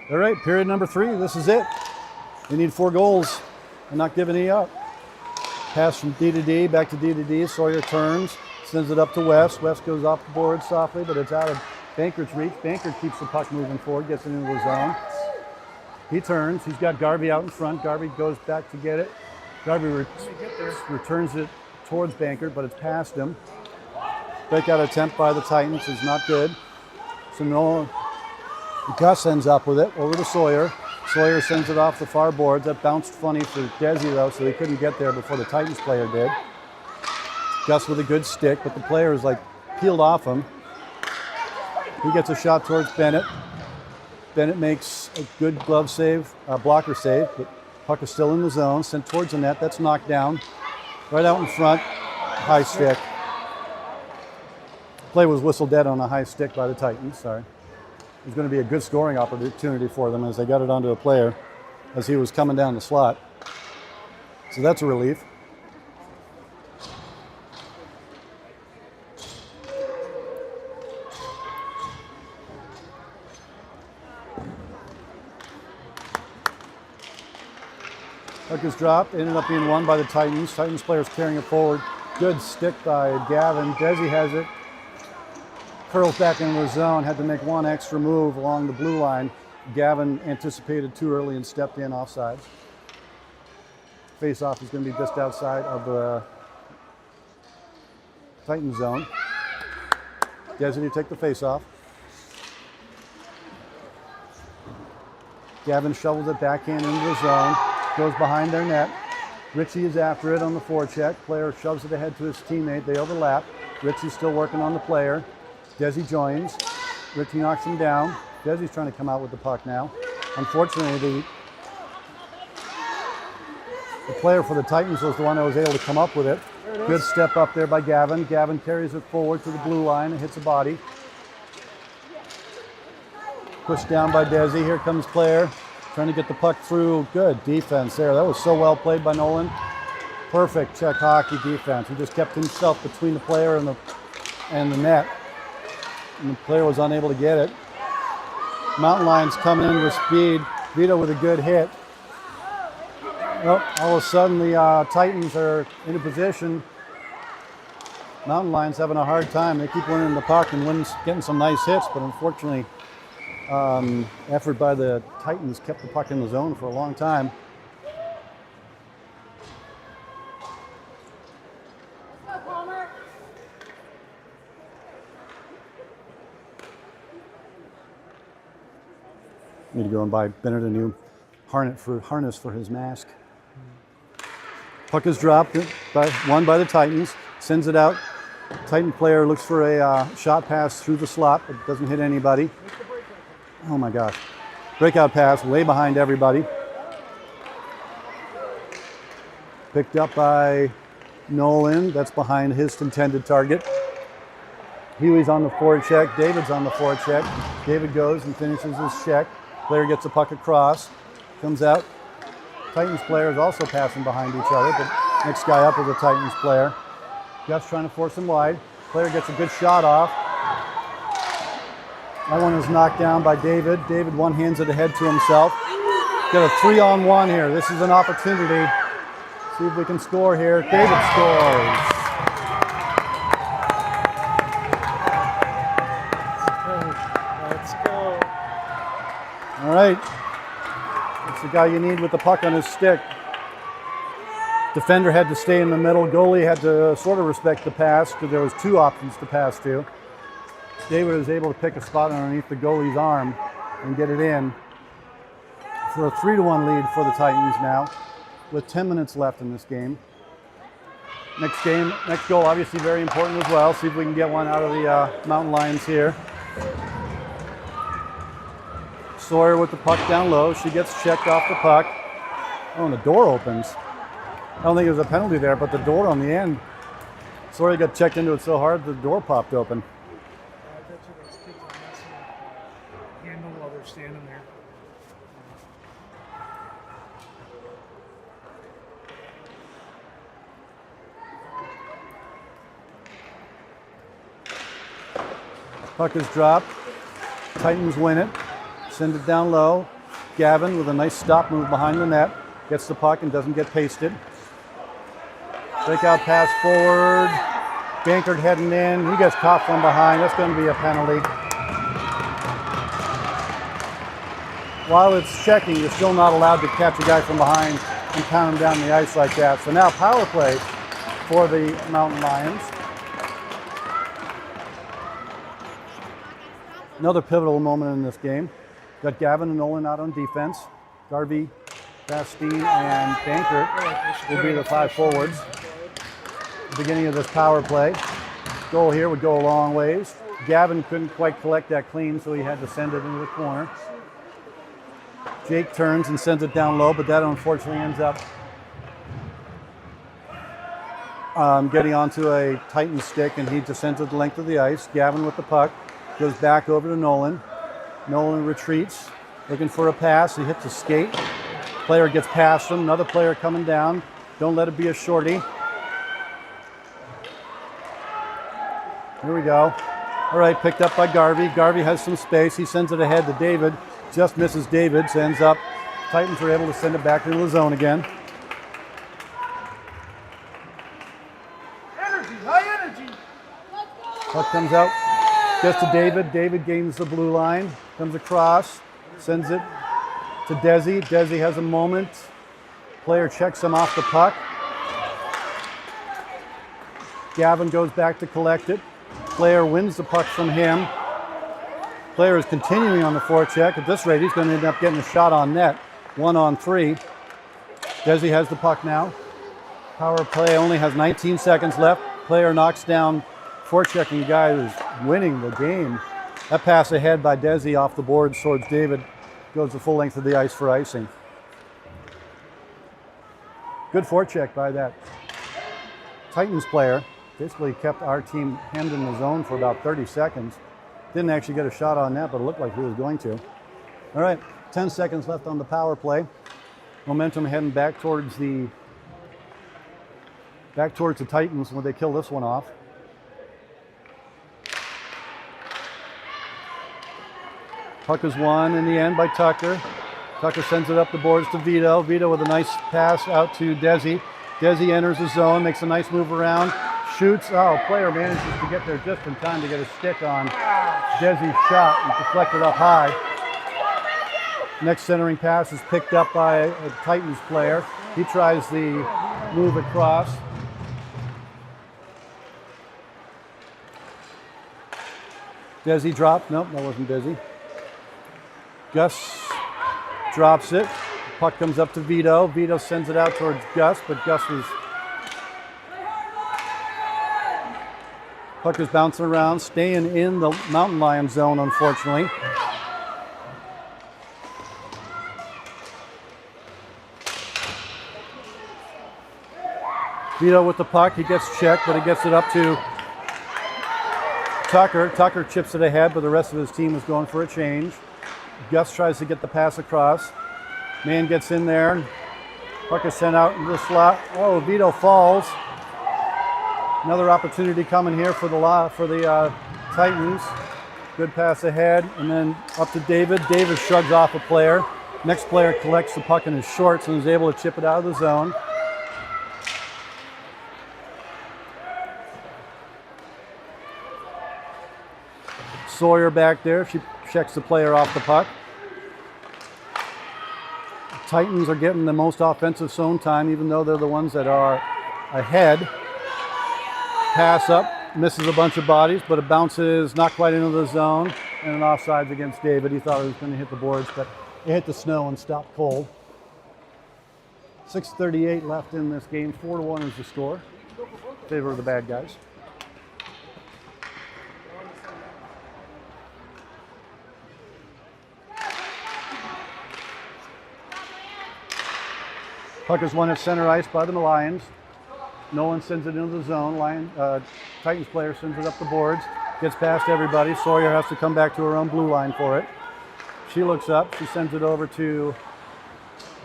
all right, period number 3, this is it. We need 4 goals and not giving any up. Pass from D to D, back to D to D. Sawyer turns, sends it up to West. West goes off the board softly, but it's out of Bankert's reach. Bankert keeps the puck moving forward, gets it into the zone. He turns, he's got Garvey out in front. Garvey goes back to get it. Garvey returns it towards Bankert, but it's past him. Breakout attempt by the Titans is not good. So Nolan, Gus ends up with it over to Sawyer. Sawyer sends it off the far boards. That bounced funny for Desi though, so he couldn't get there before the Titans player did. Gus with a good stick, but the player is like peeled off him. He gets a shot towards Bennett. Bennett makes a good glove save, blocker save, but puck is still in the zone, sent towards the net. That's knocked down. Right out in front, high stick. Play was whistled dead on a high stick by the Titans, sorry. It was going to be a good scoring opportunity for them as they got it onto a player as he was coming down the slot. So that's a relief. Puck is dropped, ended up being won by the Titans. Titans players carrying it forward. Good stick by Gavin. Desi has it. Curls back into the zone, had to make one extra move along the blue line. Gavin anticipated too early and stepped in offside. Face-off is going to be just outside of the Titan zone. Desi to take the face-off. Gavin shovels it backhand into the zone, goes behind their net. Richie is after it on the forecheck. Player shoves it ahead to his teammate. They overlap. Richie's still working on the player. Desi joins. Richie knocks him down. Desi's trying to come out with the puck now. Unfortunately, the player for the Titans was the one that was able to come up with it. Good step up there by Gavin. Gavin carries it forward to the blue line and hits a body. Pushed down by Desi. Here comes player. Trying to get the puck through. Good defense there. That was so well played by Nolan. Perfect check hockey defense. He just kept himself between the player and the net. And the player was unable to get it. Mountain Lions coming in with speed. Vito with a good hit. Well, all of a sudden the Titans are in a position. Mountain Lions having a hard time. They keep winning the puck and getting some nice hits, but unfortunately, effort by the Titans kept the puck in the zone for a long time. Need to go and buy Bennett a new harness for his mask. Puck is dropped, won by the Titans, sends it out. Titan player looks for a shot pass through the slot, but doesn't hit anybody. Oh my gosh. Breakout pass way behind everybody. Picked up by Nolan, that's behind his intended target. Huey's on the forecheck, David's on the forecheck. David goes and finishes his check. Player gets the puck across, comes out. Titans player is also passing behind each other, but next guy up is a Titans player. Gus trying to force him wide. Player gets a good shot off. That one is knocked down by David. David one-hands it ahead to himself. Got a 3-on-1 here. This is an opportunity. See if we can score here. David scores. Let's go. All right. That's the guy you need with the puck on his stick. Defender had to stay in the middle. Goalie had to sort of respect the pass because there was two options to pass to. David was able to pick a spot underneath the goalie's arm and get it in for a 3-1 lead for the Titans now with 10 minutes left in this game. Next goal obviously very important as well. See if we can get one out of the Mountain Lions here. Sawyer with the puck down low. She gets checked off the puck. Oh, and the door opens. I don't think there was a penalty there, but the door on the end, Sawyer got checked into it so hard the door popped open. I bet you those kids are messing with the handle while they're standing there. Puck is dropped. Titans win it. Send it down low. Gavin with a nice stop move behind the net. Gets the puck and doesn't get pasted. Breakout pass forward. Bankard heading in. He gets caught from behind. That's going to be a penalty. While it's checking, you're still not allowed to catch a guy from behind and pound him down the ice like that. So now power play for the Mountain Lions. Another pivotal moment in this game. Got Gavin and Nolan out on defense. Garvey, Bastine, and Bankert will be the 5 forwards. The beginning of this power play. Goal here would go a long ways. Gavin couldn't quite collect that clean, so he had to send it into the corner. Jake turns and sends it down low, but that unfortunately ends up getting onto a Titan stick, and he just sends it the length of the ice. Gavin with the puck goes back over to Nolan. Nolan retreats, looking for a pass. He hits a skate. Player gets past him. Another player coming down. Don't let it be a shorty. Here we go. All right, picked up by Garvey. Garvey has some space. He sends it ahead to David. Just misses David. Ends up. Titans are able to send it back into the zone again. High energy. Puck comes out. Gets to David. David gains the blue line. Comes across. Sends it to Desi. Desi has a moment. Player checks him off the puck. Gavin goes back to collect it. Player wins the puck from him. Player is continuing on the forecheck. At this rate, he's going to end up getting a shot on net. 1-on-3. Desi has the puck now. Power play only has 19 seconds left. Player knocks down forechecking guy who's winning the game. That pass ahead by Desi off the boards towards David goes the full length of the ice for icing. Good forecheck by that Titans player. Basically kept our team hemmed in the zone for about 30 seconds. Didn't actually get a shot on net, but it looked like he was going to. All right, 10 seconds left on the power play. Momentum heading back towards the Titans when they kill this one off. Puck is won in the end by Tucker. Tucker sends it up the boards to Vito. Vito with a nice pass out to Desi. Desi enters the zone, makes a nice move around. Shoots. Oh, player manages to get there just in time to get a stick on Desi's shot and deflect it up high. Next centering pass is picked up by a Titans player. He tries the move across. Desi dropped. Nope, that wasn't Desi. Gus drops it. Puck comes up to Vito. Vito sends it out towards Gus, but Gus was... Puck is bouncing around, staying in the Mountain Lion zone, unfortunately. Vito with the puck, he gets checked, but he gets it up to Tucker. Tucker chips it ahead, but the rest of his team is going for a change. Gus tries to get the pass across. Man gets in there. Puck is sent out into the slot. Oh, Vito falls. Another opportunity coming here for the Titans. Good pass ahead, and then up to David. David shrugs off a player. Next player collects the puck in his shorts and is able to chip it out of the zone. Sawyer back there. She checks the player off the puck. Titans are getting the most offensive zone time, even though they're the ones that are ahead. Pass up, misses a bunch of bodies, but it bounces not quite into the zone, and an offsides against David. He thought it was going to hit the boards, but it hit the snow and stopped cold. 6:38 left in this game. 4-1 is the score in favor of the bad guys. Puck is won at center ice by the Lions. Nolan sends it into the zone. Titans player sends it up the boards. Gets past everybody. Sawyer has to come back to her own blue line for it. She looks up. She sends it over to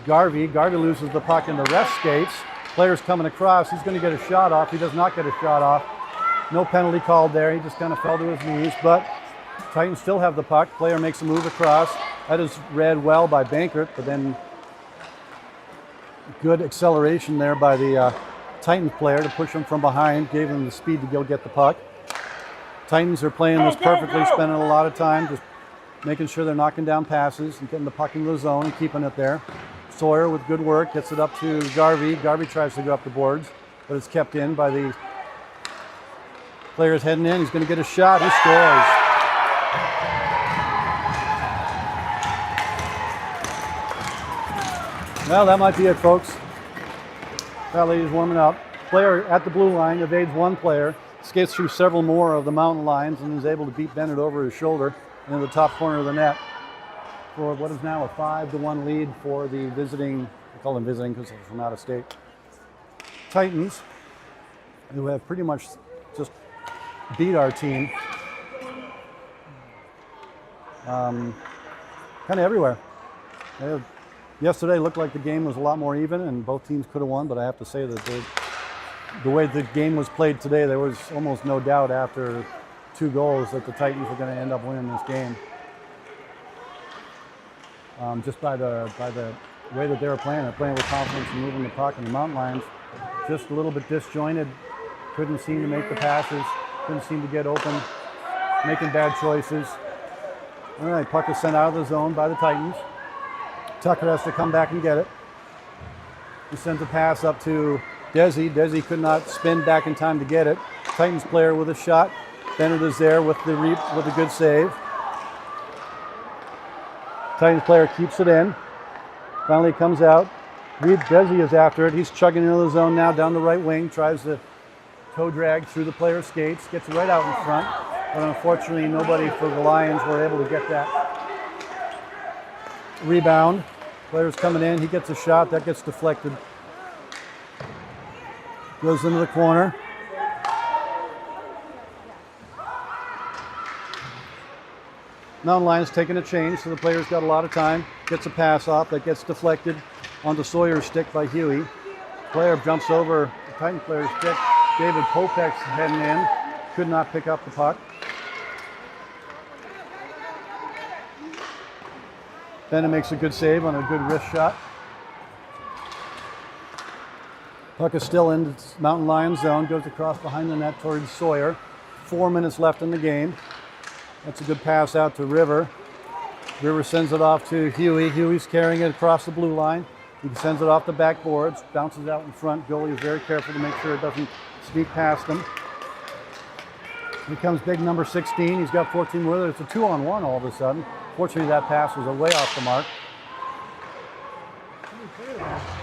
Garvey. Garvey loses the puck in the ref skates. Player's coming across. He's going to get a shot off. He does not get a shot off. No penalty called there. He just kind of fell to his knees. But Titans still have the puck. Player makes a move across. That is read well by Bankert, but then good acceleration there by the Titans player to push him from behind, gave him the speed to go get the puck. Titans are playing this perfectly, spending a lot of time just making sure they're knocking down passes and getting the puck into the zone and keeping it there. Sawyer with good work gets it up to Garvey. Garvey tries to go up the boards, but it's kept in by the players heading in. He's going to get a shot. He scores. Well, that might be it, folks. That lady's warming up. Player at the blue line evades one player, skates through several more of the mountain lions, and is able to beat Bennett over his shoulder into the top corner of the net for what is now a 5-1 lead for the visiting, I call them visiting because they're from out of state, Titans, who have pretty much just beat our team kind of everywhere. Yesterday looked like the game was a lot more even and both teams could have won, but I have to say that the way the game was played today, there was almost no doubt after 2 goals that the Titans were going to end up winning this game. Just by the way that they were playing. They're playing with confidence and moving the puck, and the Mountain Lions just a little bit disjointed. Couldn't seem to make the passes. Couldn't seem to get open. Making bad choices. All right, puck is sent out of the zone by the Titans. Tucker has to come back and get it. He sends a pass up to Desi. Desi could not spin back in time to get it. Titans player with a shot. Bennett is there with a good save. Titans player keeps it in. Finally comes out. Desi is after it. He's chugging into the zone now down the right wing. Tries to toe drag through the player's skates. Gets right out in front. But unfortunately, nobody for the Lions were able to get that rebound. Player's coming in. He gets a shot. That gets deflected. Goes into the corner. Mountain Lions taking a change, so the player's got a lot of time. Gets a pass off that gets deflected onto Sawyer's stick by Huey. Player jumps over the Titan player's stick. David Popek's heading in. Could not pick up the puck. Bennett makes a good save on a good wrist shot. Puck is still in the Mountain Lions zone. Goes across behind the net towards Sawyer. 4 minutes left in the game. That's a good pass out to River. River sends it off to Huey. Huey's carrying it across the blue line. He sends it off the backboards, bounces out in front. Goalie is very careful to make sure it doesn't sneak past him. Here comes big number 16. He's got 14 with it. It's a 2-on-1 all of a sudden. Fortunately, that pass was way off the mark.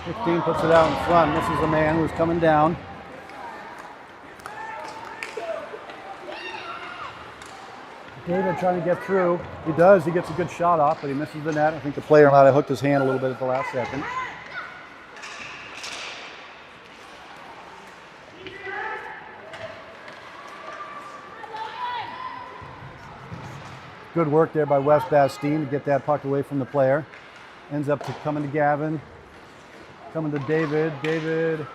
15 puts it out in front. This is a man who's coming down. David trying to get through. He does. He gets a good shot off, but he misses the net. I think the player might have hooked his hand a little bit at the last second. Good work there by Wes Bastine to get that puck away from the player. Ends up coming to Gavin. Coming to David. David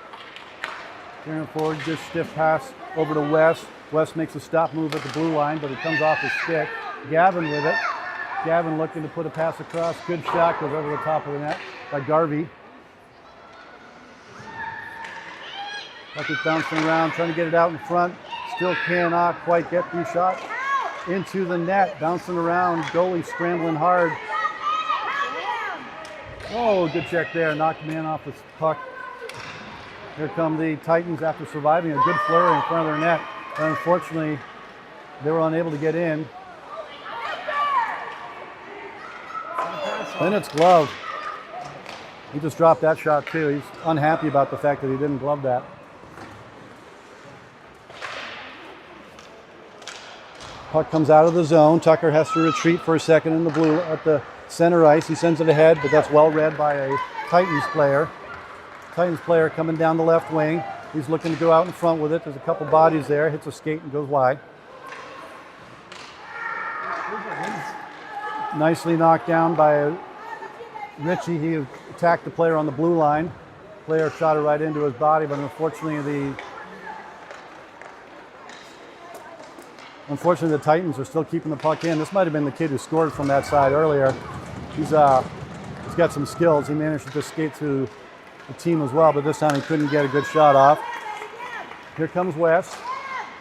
carrying forward. Good stiff pass over to Wes. Wes makes a stop move at the blue line, but it comes off his stick. Gavin with it. Gavin looking to put a pass across. Good shot, goes over the top of the net by Garvey. Puck is bouncing around, trying to get it out in front. Still cannot quite get the shot into the net. Bouncing around, goalie scrambling hard. Oh, good check there. Knocked the man off the puck. Here come the Titans after surviving a good flurry in front of their net. But unfortunately, they were unable to get in. Bennett's glove. He just dropped that shot too. He's unhappy about the fact that he didn't glove that. Puck comes out of the zone. Tucker has to retreat for a second in the blue at the center ice. He sends it ahead, but that's well read by a Titans player. Titans player coming down the left wing. He's looking to go out in front with it. There's a couple bodies there. Hits a skate and goes wide. Nicely knocked down by Richie. He attacked the player on the blue line. Player shot it right into his body, but unfortunately the Titans are still keeping the puck in. This might have been the kid who scored from that side earlier. He's got some skills. He managed to just skate through the team as well, but this time he couldn't get a good shot off. Here comes Wes.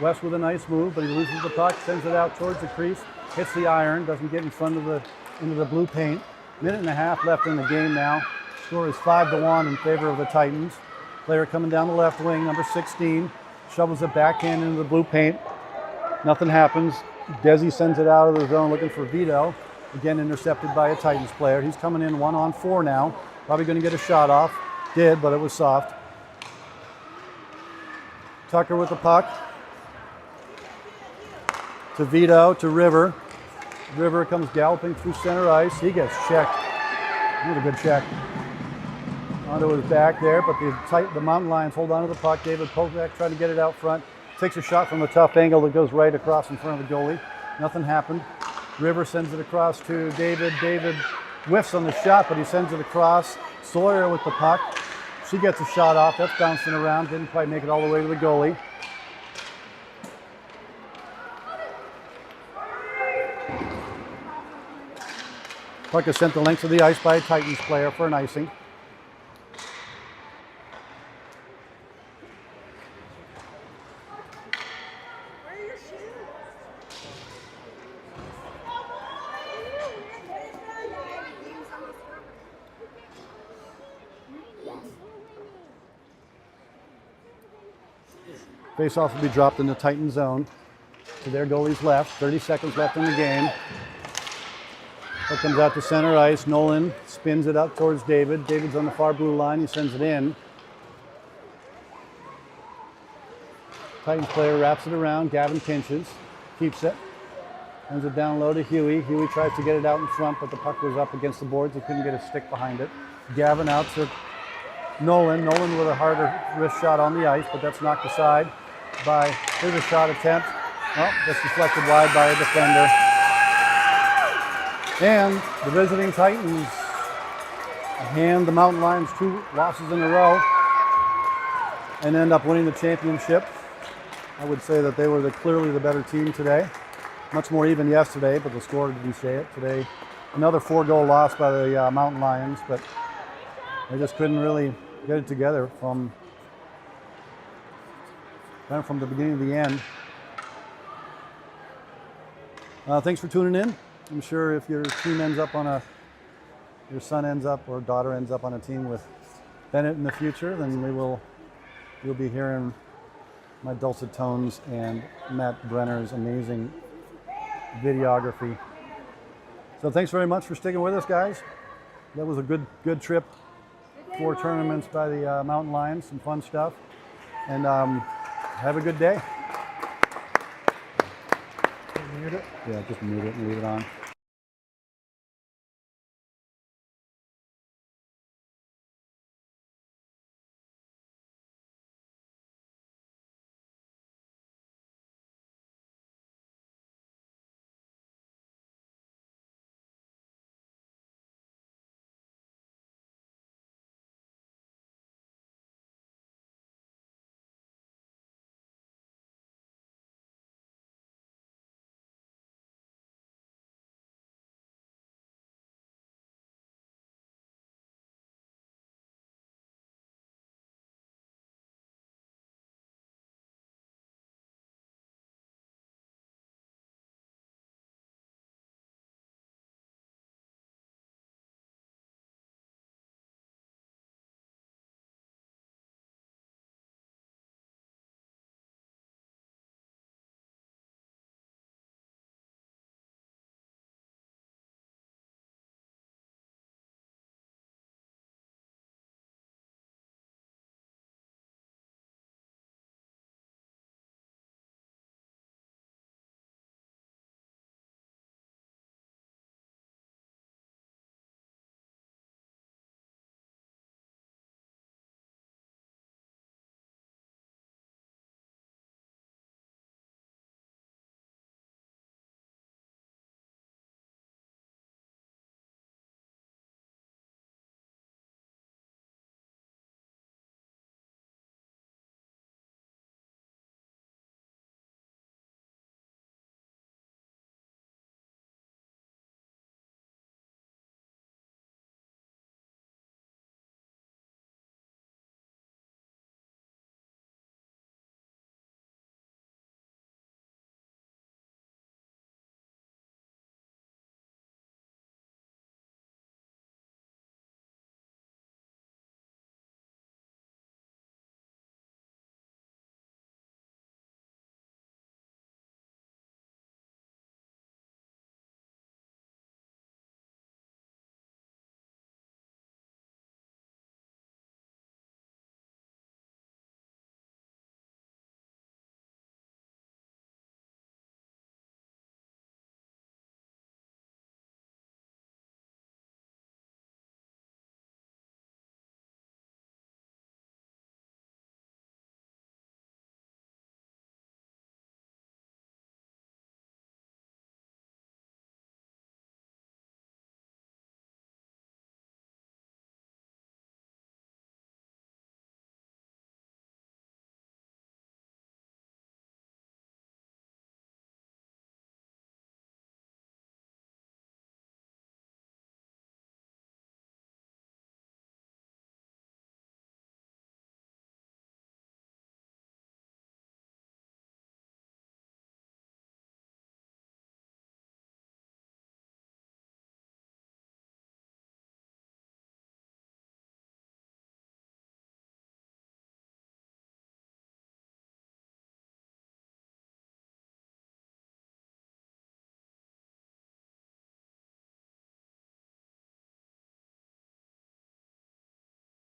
Wes with a nice move, but he loses the puck, sends it out towards the crease, hits the iron, doesn't get in front of into the blue paint. Minute and a half left in the game now. Score is 5-1 in favor of the Titans. Player coming down the left wing, number 16, shovels it backhand into the blue paint. Nothing happens. Desi sends it out of the zone looking for Vito. Again intercepted by a Titans player. He's coming in 1-on-4 now. Probably going to get a shot off. Did, but it was soft. Tucker with the puck. To Vito, to River. River comes galloping through center ice. He gets checked. That was a good check. Onto his back there, but the Mountain Lions hold on to the puck. David Povak trying to get it out front. Takes a shot from a tough angle that goes right across in front of the goalie. Nothing happened. River sends it across to David. David whiffs on the shot, but he sends it across. Sawyer with the puck. She gets a shot off. That's bouncing around. Didn't quite make it all the way to the goalie. Puck is sent the length of the ice by a Titans player for an icing. Face-off will be dropped in the Titan zone to their goalie's left. 30 seconds left in the game. It comes out to center ice. Nolan spins it up towards David. David's on the far blue line. He sends it in. Titans player wraps it around. Gavin pinches, keeps it. Sends it down low to Huey. Huey tries to get it out in front, but the puck was up against the boards. He couldn't get a stick behind it. Gavin out to Nolan. Nolan with a harder wrist shot on the ice, but that's knocked aside by, here's a shot attempt. Oh, that's deflected wide by a defender. And the visiting Titans hand the Mountain Lions 2 losses in a row and end up winning the championship. I would say that they were clearly the better team today. Much more even yesterday, but the score didn't say it. Today, another 4-goal loss by the Mountain Lions, but they just couldn't really get it together from the beginning to the end. Thanks for tuning in. I'm sure if your team ends up on your son ends up or daughter ends up on a team with Bennett in the future, then you'll be hearing my dulcet tones and Matt Brenner's amazing videography. So thanks very much for sticking with us, guys. That was a good trip. 4 tournaments by the Mountain Lions, some fun stuff. And have a good day. Mute it. Yeah, just mute it and leave it on.